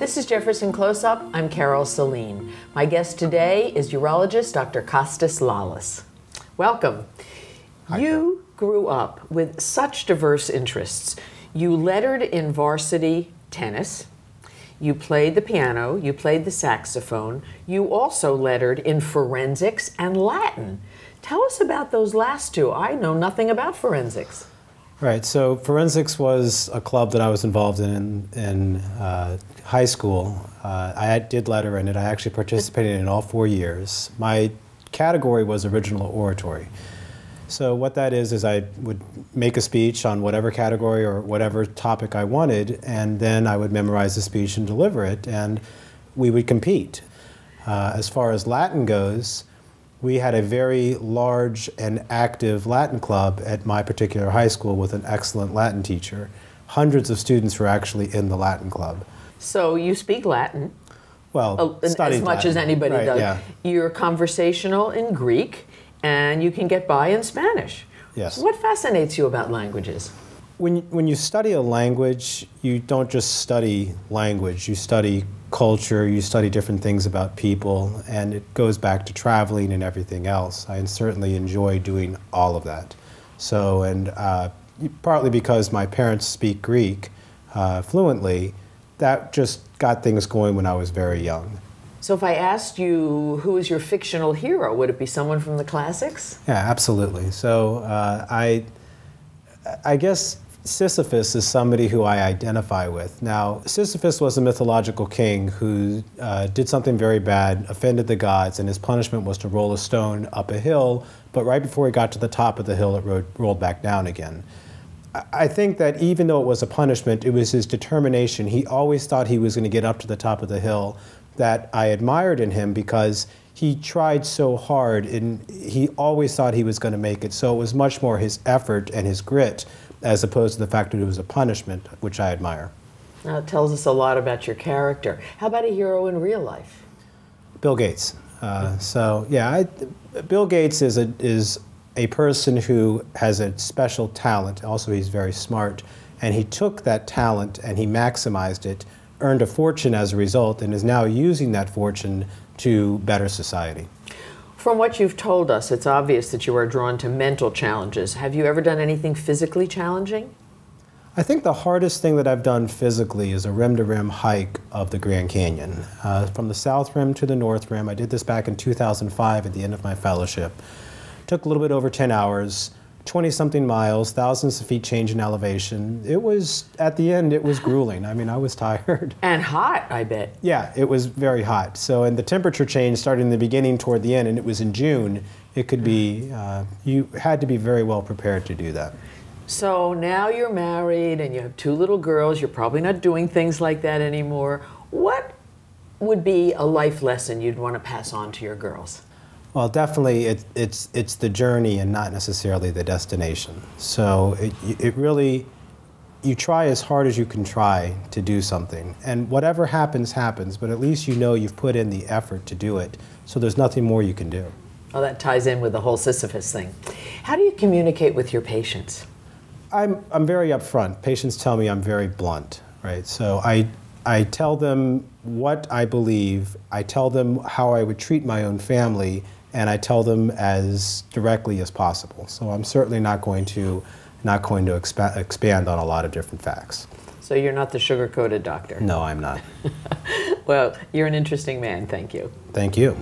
This is Jefferson Close-Up. I'm Carol Celine. My guest today is urologist Dr. Kostas Lallas. Welcome. Hi, You grew up with such diverse interests. You lettered in varsity tennis. You played the piano. You played the saxophone. You also lettered in forensics and Latin. Tell us about those last two. I know nothing about forensics. Right, so forensics was a club that I was involved in high school. I did letter in it. I actually participated in all 4 years. My category was original oratory. So what that is I would make a speech on whatever category or whatever topic I wanted, and then I would memorize the speech and deliver it, and we would compete. As far as Latin goes, we had a very large and active Latin club at my particular high school with an excellent Latin teacher. Hundreds of students were actually in the Latin club. So you speak Latin. Well, as much Latin. as anybody Right, does. yeah. You're conversational in Greek, and you can get by in Spanish. Yes. What fascinates you about languages? When you study a language, you don't just study language. You study culture, you study different things about people, and it goes back to traveling and everything else. I certainly enjoy doing all of that. So, and partly because my parents speak Greek fluently, that just got things going when I was very young. So if I asked you who is your fictional hero, would it be someone from the classics? Yeah, absolutely. So I guess Sisyphus is somebody who I identify with. Now, Sisyphus was a mythological king who did something very bad, offended the gods, and his punishment was to roll a stone up a hill, but right before he got to the top of the hill, it rolled back down again. I think that even though it was a punishment, it was his determination. He always thought he was going to get up to the top of the hill that I admired in him, because he tried so hard and he always thought he was going to make it. So it was much more his effort and his grit as opposed to the fact that it was a punishment, which I admire. Now, it tells us a lot about your character. How about a hero in real life? Bill Gates. So yeah, Bill Gates is a person who has a special talent. Also, he's very smart. And he took that talent and he maximized it, earned a fortune as a result, and is now using that fortune to better society. From what you've told us, it's obvious that you are drawn to mental challenges. Have you ever done anything physically challenging? I think the hardest thing that I've done physically is a rim-to-rim hike of the Grand Canyon. From the South Rim to the North Rim. I did this back in 2005 at the end of my fellowship. Took a little bit over 10 hours, 20-something miles, thousands of feet change in elevation. It was, at the end, it was grueling. I mean, I was tired. And hot, I bet. Yeah, it was very hot. So, and the temperature change started in the beginning toward the end, and it was in June. It could be, you had to be very well prepared to do that. So now you're married and you have 2 little girls. You're probably not doing things like that anymore. What would be a life lesson you'd want to pass on to your girls? Well, definitely it's the journey and not necessarily the destination. So it really, you try as hard as you can try to do something. And whatever happens, happens, but at least you know you've put in the effort to do it. So there's nothing more you can do. Well, that ties in with the whole Sisyphus thing. How do you communicate with your patients? I'm very upfront. Patients tell me I'm very blunt, right? So I tell them what I believe. I tell them how I would treat my own family, and I tell them as directly as possible. So I'm certainly not going to expand on a lot of different facts. So you're not the sugar-coated doctor? No, I'm not. Well, you're an interesting man. Thank you. Thank you.